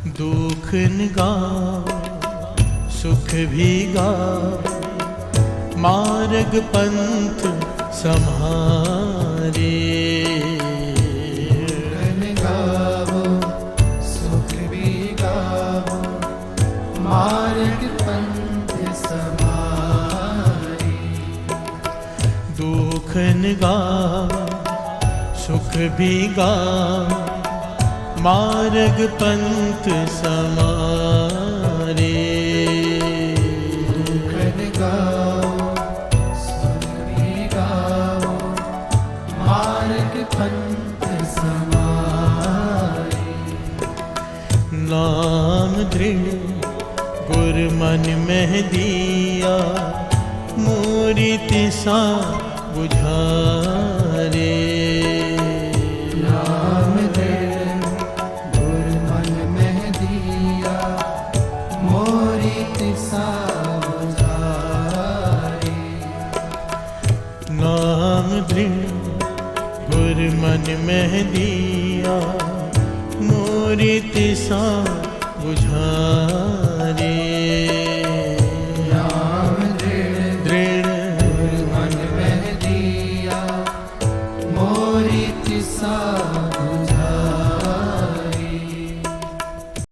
दुख गा सुख भी गा, मार्ग पंथ सम्हारे। गावो सुख भी गावो, मार्ग पंथ समारे। दुख गा सुख भी गा, मार्ग पंथ समारे। दुख गाओ सुख भी गाओ, मार्ग पंथ समारे। नाम दृढ़ गुर मन में दिया, मूर्ति सा बुझारे। नाम दृढ़ गुर मन में दिया, मूर्ति सा बुझारे। नाम दृढ़ गुर मन में दिया, मूर्ति सा बुझारे।